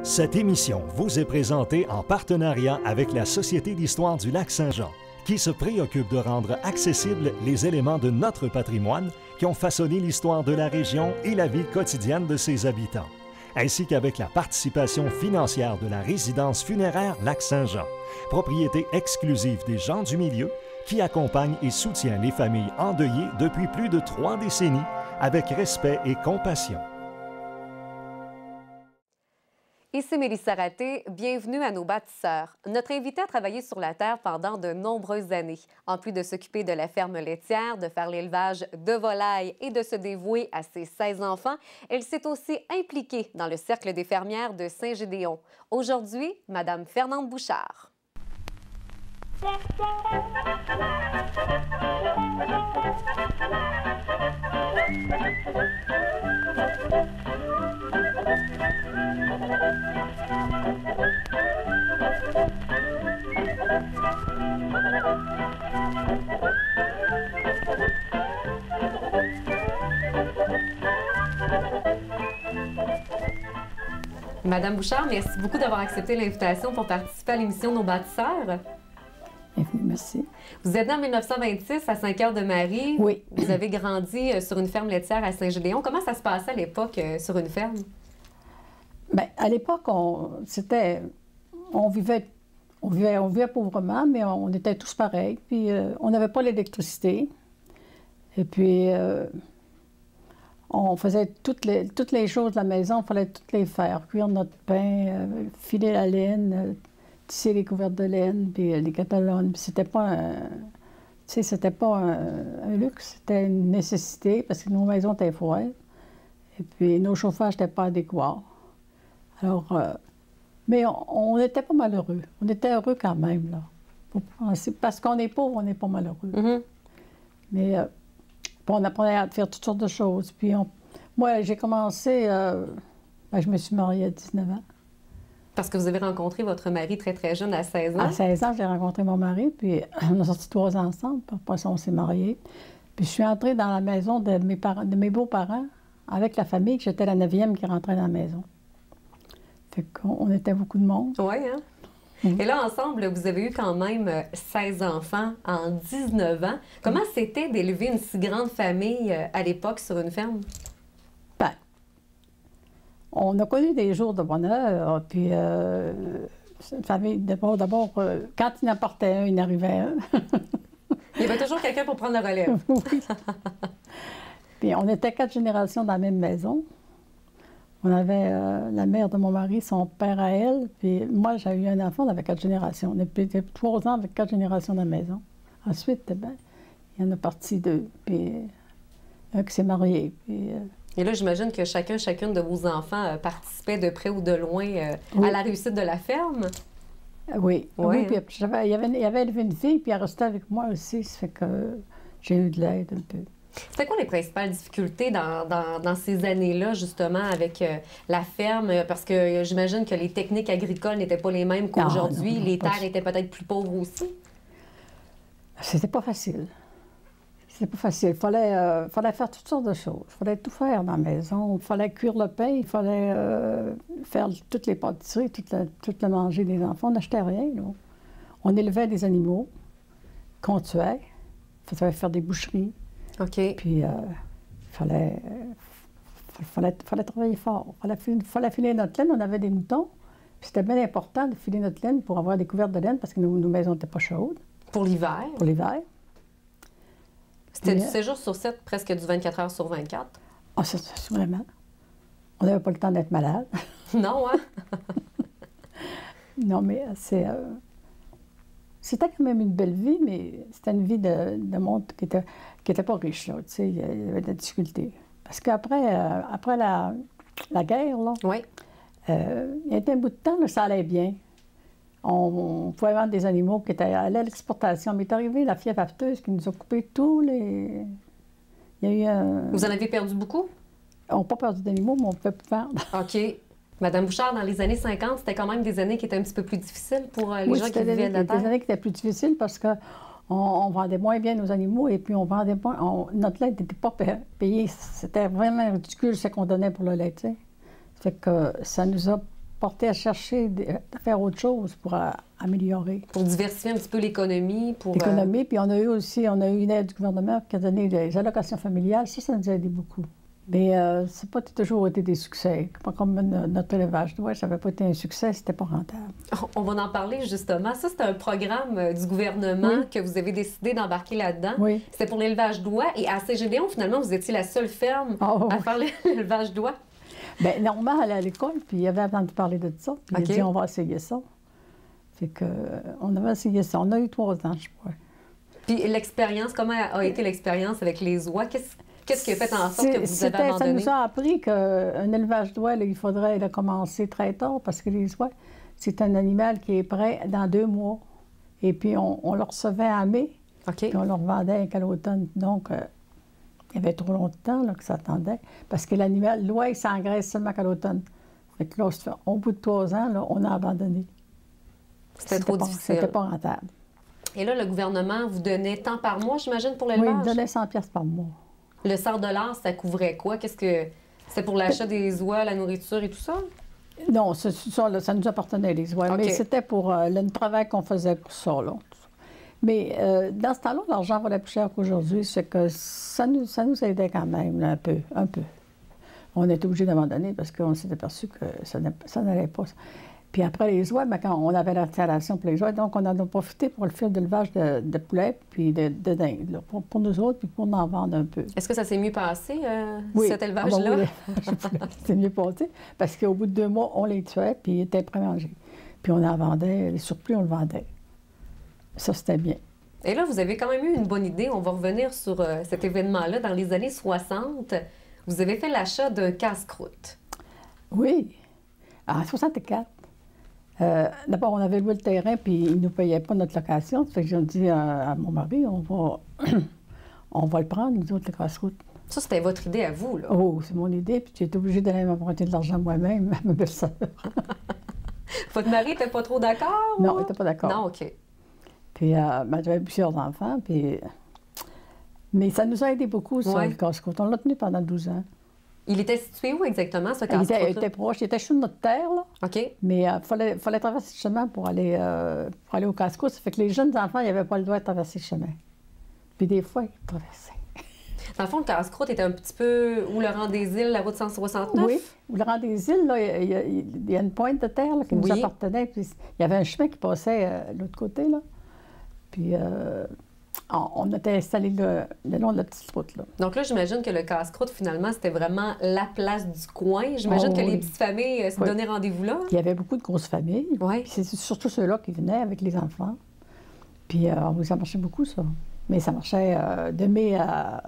Cette émission vous est présentée en partenariat avec la Société d'histoire du Lac-Saint-Jean, qui se préoccupe de rendre accessibles les éléments de notre patrimoine qui ont façonné l'histoire de la région et la vie quotidienne de ses habitants, ainsi qu'avec la participation financière de la résidence funéraire Lac-Saint-Jean, propriété exclusive des gens du milieu, qui accompagne et soutient les familles endeuillées depuis plus de 3 décennies avec respect et compassion. Ici Mélissa Raté, bienvenue à nos bâtisseurs. Notre invitée a travaillé sur la terre pendant de nombreuses années. En plus de s'occuper de la ferme laitière, de faire l'élevage de volailles et de se dévouer à ses 16 enfants, elle s'est aussi impliquée dans le Cercle des fermières de Saint-Gédéon. Aujourd'hui, Madame Fernande Bouchard. Madame Bouchard, merci beaucoup d'avoir accepté l'invitation pour participer à l'émission Nos bâtisseurs. Bienvenue, merci. Vous êtes né en 1926 à Saint-Cœur-de-Marie. Oui. Vous avez grandi sur une ferme laitière à Saint-Gédéon. Comment ça se passait à l'époque sur une ferme? Bien, à l'époque, on vivait pauvrement, mais on était tous pareils. Puis on n'avait pas l'électricité. Et puis on faisait toutes les choses de la maison, il fallait toutes les faire. Cuire notre pain, filer la laine, tisser les couvertes de laine, puis les catalones. Puis c'était pas un luxe, c'était une nécessité parce que nos maisons étaient froides. Et puis nos chauffages n'étaient pas adéquats. Alors, mais on n'était pas malheureux. On était heureux quand même, là. Parce qu'on est pauvre, on n'est pas malheureux. Mm-hmm. Mais on apprenait à faire toutes sortes de choses. Puis moi, j'ai commencé, je me suis mariée à 19 ans. Parce que vous avez rencontré votre mari très, très jeune, à 16 ans. À 16 ans, j'ai rencontré mon mari, puis on a sorti 3 ans ensemble, puis après ça, on s'est mariés. Puis je suis entrée dans la maison de mes beaux-parents, avec la famille, que j'étais la 9e qui rentrait dans la maison. Fait qu'on était beaucoup de monde. Oui, hein? Et là, ensemble, vous avez eu quand même 16 enfants en 19 ans. Comment c'était d'élever une si grande famille à l'époque sur une ferme? Bien, on a connu des jours de bonheur, puis une famille, d'abord, quand il en partait un, il en arrivait un. Il y avait toujours quelqu'un pour prendre la relève. Oui. Puis on était 4 générations dans la même maison. On avait la mère de mon mari, son père à elle, puis moi, j'ai eu un enfant, on avait 4 générations. On était 3 ans avec 4 générations dans la maison. Ensuite, ben, il y en a parti 2, puis un qui s'est marié. Puis, Et là, j'imagine que chacune de vos enfants participait de près ou de loin oui. à la réussite de la ferme. Oui, Ouais, oui, hein? puis il avait élevé une fille, puis elle restait avec moi aussi, ça fait que j'ai eu de l'aide un peu. C'était quoi les principales difficultés dans ces années-là, justement, avec la ferme? Parce que j'imagine que les techniques agricoles n'étaient pas les mêmes qu'aujourd'hui. Non, les pas terres étaient peut-être plus pauvres aussi. C'était pas facile. C'était pas facile. Il fallait faire toutes sortes de choses. Il fallait tout faire dans la maison. Il fallait cuire le pain, il fallait faire toutes les pâtisseries, tout le manger des enfants. On n'achetait rien, là. On élevait des animaux qu'on tuait. Il fallait faire des boucheries. OK. Puis, il fallait travailler fort. Il fallait filer notre laine. On avait des moutons. Puis c'était bien important de filer notre laine pour avoir des couvertes de laine parce que nos maisons n'étaient pas chaudes. Pour l'hiver? Pour l'hiver. C'était du 7 jours sur 7, presque du 24 heures sur 24? Ah, ça, vraiment. On n'avait pas le temps d'être malade. Non, hein? Non, mais c'était quand même une belle vie, mais c'était une vie de monde qui était pas riche, là, tu sais, il y avait des difficultés. Parce qu'après la guerre, là, Oui. il y a été un bout de temps, là, ça allait bien. On pouvait vendre des animaux qui étaient à l'exportation. Mais il est arrivé la fièvre afteuse qui nous a coupé tous les... Il y a eu un... Vous en avez perdu beaucoup? On n'a pas perdu d'animaux, mais on ne pouvait plus vendre. OK. Madame Bouchard, dans les années 50, c'était quand même des années qui étaient un petit peu plus difficiles pour les gens qui vivaient de la terre? Des années qui étaient plus difficiles parce qu'on vendait moins bien nos animaux et puis on vendait moins... notre lait n'était pas payé. C'était vraiment ridicule ce qu'on donnait pour le lait, tu sais. Fait que ça nous a porté à chercher, à faire autre chose pour améliorer Pour diversifier un petit peu l'économie, pour... l'économie. Puis on a eu aussi, on a eu une aide du gouvernement qui a donné des allocations familiales. Ça nous a aidé beaucoup. Mais ça n'a pas toujours été des succès. Pas comme notre élevage d'oie, ça n'avait pas été un succès, c'était pas rentable. On va en parler justement. Ça, c'est un programme du gouvernement que vous avez décidé d'embarquer là-dedans. Oui. C'était pour l'élevage d'oie. Et à Saint-Gédéon, finalement, vous étiez la seule ferme à faire l'élevage d'oie. Bien, Normand allait à l'école, puis il avait entendu parler de ça. Puis il a dit, on va essayer ça. Fait que, on avait essayé ça. On a eu 3 ans, je crois. Puis l'expérience, comment a été l'expérience avec les oies? Qu'est-ce qui a fait en sorte que vous avez abandonné? Ça nous a appris qu'un élevage d'oies, il faudrait le commencer très tard, parce que les oies, c'est un animal qui est prêt dans 2 mois. Et puis, on le recevait en mai, puis on le revendait qu'à l'automne. Donc, il y avait trop longtemps là, que ça attendait, parce que l'animal, l'oie, il s'engraisse seulement qu'à l'automne. Fait que là, au bout de 3 ans, là, on a abandonné. C'était trop difficile. C'était pas rentable. Et là, le gouvernement vous donnait tant par mois, j'imagine, pour l'élevage? Oui, il me donnait 100 pièces par mois. Le 100 $, ça couvrait quoi? C'était pour l'achat des oies, la nourriture et tout ça? Non, ça nous appartenait, les oies. Mais c'était pour le travail qu'on faisait pour ça, là. Mais dans ce temps-là, l'argent valait plus cher qu'aujourd'hui. C'est que ça nous aidait quand même, là, un peu. On était obligé d'abandonner parce qu'on s'est aperçu que ça n'allait pas. Puis après les oies, quand on avait l'installation pour les oies, donc on en a profité pour le faire d'élevage de poulets puis de dindes, là, pour nous autres, puis pour en vendre un peu. Est-ce que ça s'est mieux passé, cet élevage-là? Oui, c'est mieux passé, parce qu'au bout de 2 mois, on les tuait, puis ils étaient prêts à manger. Puis on en vendait, les surplus, on le vendait. Ça, c'était bien. Et là, vous avez quand même eu une bonne idée. On va revenir sur cet événement-là. Dans les années 60, vous avez fait l'achat d'un casse-croûte. Oui, en 64. D'abord, on avait loué le terrain, puis ils ne nous payaient pas notre location. Ça fait que j'ai dit à mon mari, on va le prendre, nous autres, le casse-croûte. Ça, c'était votre idée à vous, là? Oh, c'est mon idée, puis j'ai été obligée d'aller m'emprunter de l'argent moi-même, à ma belle-sœur. Votre mari n'était pas trop d'accord? Non, il n'était pas d'accord. Non, OK. Puis, j'avais plusieurs enfants, puis... Mais ça nous a aidé beaucoup, ça, le casse-croûte. On l'a tenu pendant 12 ans. Il était situé où exactement, ce casse-croûte? Il était proche, il était sur notre terre, là. OK. Mais il fallait traverser le chemin pour aller au casse-croûte. Ça fait que les jeunes enfants, ils n'avaient pas le droit de traverser le chemin. Puis des fois, ils traversaient. Dans le fond, le casse-croûte était un petit peu où le rang des îles, la route 169? Oui, où le rang des îles, là, il y a une pointe de terre là, qui nous appartenait. Puis il y avait un chemin qui passait de l'autre côté, là. Puis on était installés le long de la petite route, là. Donc là, j'imagine que le casse-croûte, finalement, c'était vraiment la place du coin. J'imagine que les petites familles se donnaient rendez-vous là. Il y avait beaucoup de grosses familles. Oui. C'est surtout ceux-là qui venaient avec les enfants. Puis ça marchait beaucoup, ça. Mais ça marchait de mai à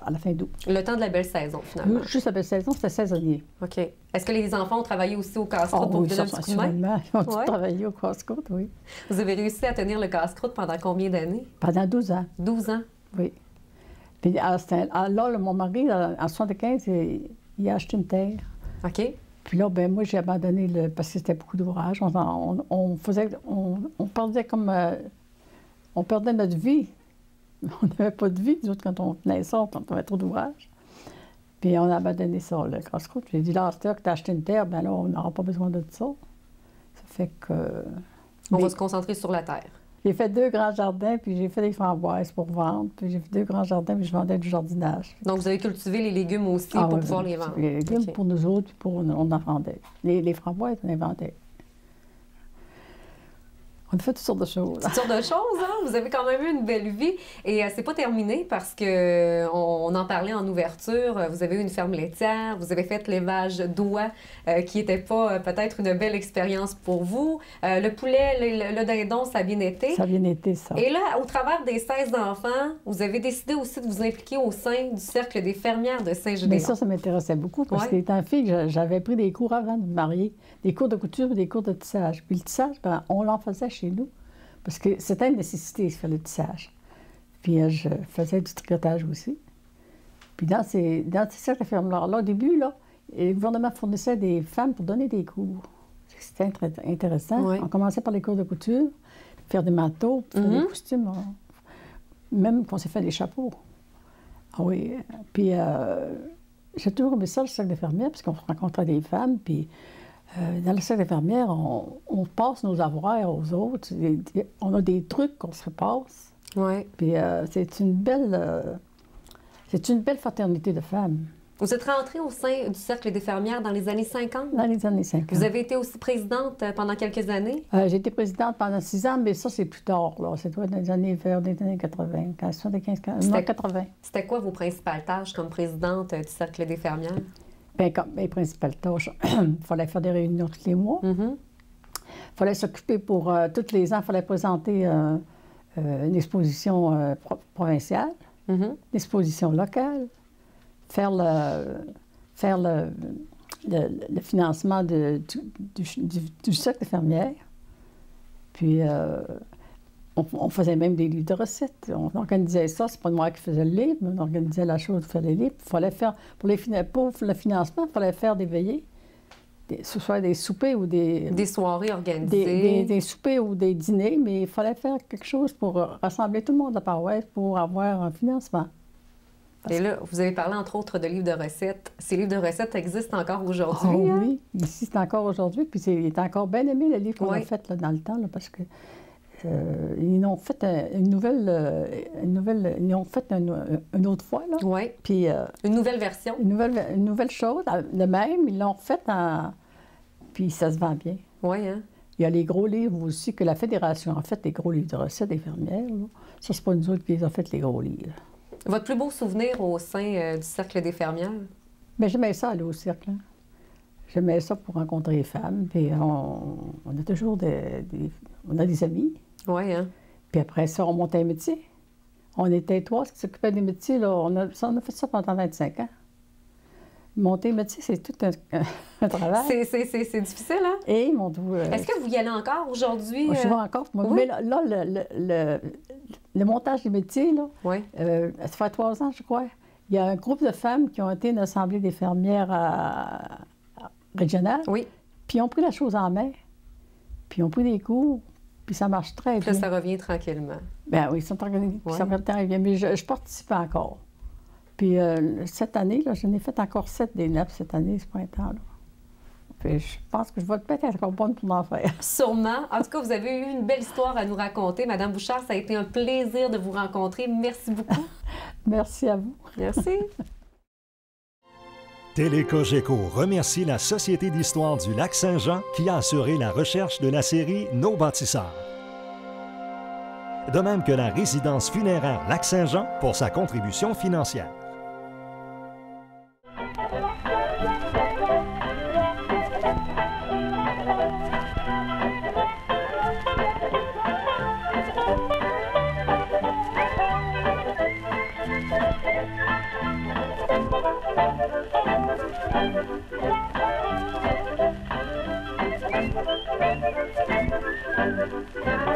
la fin d'août. Le temps de la belle saison, finalement. Juste la belle saison, c'était saisonnier. OK. Est-ce que les enfants ont travaillé aussi au casse-croûte pour vous donner un petit coup de main? Ils ont tous travaillé au casse-croûte, oui. Vous avez réussi à tenir le casse-croûte pendant combien d'années? Pendant 12 ans. 12 ans? Oui. Puis là, mon mari, en 75, il a acheté une terre. OK. Puis là, ben moi, j'ai abandonné parce que c'était beaucoup d'ouvrage. On perdait comme... on perdait notre vie. On n'avait pas de vie, nous autres, quand on tenait ça, on avait trop d'ouvrage. Puis on a abandonné ça, le casse-croûte. J'ai dit, là, que tu as acheté une terre, bien là, on n'aura pas besoin de ça. Ça fait que... On va se concentrer sur la terre. J'ai fait 2 grands jardins, puis j'ai fait des framboises pour vendre. Puis j'ai fait 2 grands jardins, puis je vendais du jardinage. Donc, vous avez cultivé les légumes aussi pour pouvoir les vendre? Les légumes pour nous autres, puis on en vendait. Les framboises, on les vendait. On a fait toutes sortes de choses. Toutes sortes de choses, hein? Vous avez quand même eu une belle vie. Et c'est pas terminé parce que on en parlait en ouverture. Vous avez eu une ferme laitière, vous avez fait l'élevage d'oies qui n'était pas peut-être une belle expérience pour vous. Le poulet, le dindon, ça a bien été. Ça a bien été, ça. Et là, au travers des 16 enfants, vous avez décidé aussi de vous impliquer au sein du Cercle des fermières de Saint-Gédéon. Mais ça m'intéressait beaucoup parce que, étant fille, j'avais pris des cours avant de me marier, des cours de couture et des cours de tissage. Puis le tissage, ben, on l'en faisait chez nous parce que c'était une nécessité de faire le tissage. Puis je faisais du tricotage aussi. Puis dans ces cercles de fermières-là, au début, là, le gouvernement fournissait des femmes pour donner des cours. C'était intéressant. Oui. On commençait par les cours de couture, faire des manteaux, faire des costumes. Même qu'on s'est fait des chapeaux. Ah oui. Puis j'ai toujours aimé ça, le cercle des fermières, parce qu'on rencontrait des femmes, puis Dans le cercle infirmière, on passe nos avoirs aux autres. On a des trucs qu'on se passe. Oui. Puis c'est une belle fraternité de femmes. Vous êtes rentrée au sein du Cercle des fermières dans les années 50? Dans les années 50. Vous avez été aussi présidente pendant quelques années? J'ai été présidente pendant 6 ans, mais ça, c'est plus tard. C'est dans les années, vers les années 80, 80. C'était quoi vos principales tâches comme présidente du Cercle des fermières? Bien, comme mes principales tâches, il fallait faire des réunions tous les mois. Il fallait s'occuper pour tous les ans, il fallait présenter une exposition provinciale, une exposition locale, faire le financement du cercle des fermières. Puis, on faisait même des livres de recettes. On organisait ça. C'est pas moi qui faisais le livre, mais on organisait la chose de faire les livres. Il fallait faire, pour le financement, il fallait faire des veillées, ce soit des soupers ou des soirées organisées. Des soupers ou des dîners, mais il fallait faire quelque chose pour rassembler tout le monde de la paroisse pour avoir un financement. Et là, vous avez parlé, entre autres, de livres de recettes. Ces livres de recettes existent encore aujourd'hui? Oh, oui, ici, c'est encore aujourd'hui. Puis il est encore bien aimé, le livre qu'on a fait là, dans le temps, là, parce que ils ont fait une autre fois, là. Oui. Puis, une nouvelle version? Une nouvelle chose. Le même, ils l'ont fait puis ça se vend bien. Oui, hein? Il y a les gros livres aussi que la Fédération a fait, les gros livres de recettes des fermières. Là. Ça, c'est pas nous autres qui les a fait, les gros livres. Votre plus beau souvenir au sein du Cercle des fermières? Bien, j'aimais ça, aller au cercle. Hein. J'aimais ça pour rencontrer les femmes. Puis on a toujours on a des amis. Oui, hein? Puis après ça, on montait un métier. On était 3 qui s'occupaient des métiers. Là. On a fait ça pendant 25 ans. Monter un métier, c'est tout un travail. C'est difficile, hein? Et mon Est-ce que vous y allez encore aujourd'hui? Je vais encore. Oui? Mais là, le montage des métiers, là, oui. Ça fait 3 ans, je crois. Il y a un groupe de femmes qui ont été à une assemblée des fermières régionale. Oui. Puis ils ont pris la chose en main. Puis ils ont pris des cours. Puis ça marche très bien. Là, ça revient tranquillement. Bien oui, ils sont organisés. Puis ça revient très bien. Mais je participe encore. Puis cette année, là, je n'ai fait encore 7 des 9 cette année, ce printemps-là. Puis je pense que je vais peut-être être encore bonne pour m'en faire. Sûrement. En tout cas, vous avez eu une belle histoire à nous raconter. Madame Bouchard, ça a été un plaisir de vous rencontrer. Merci beaucoup. Merci à vous. Merci. Télécogeco remercie la Société d'histoire du Lac-Saint-Jean qui a assuré la recherche de la série Nos bâtisseurs. De même que la résidence funéraire Lac-Saint-Jean pour sa contribution financière. Thank you.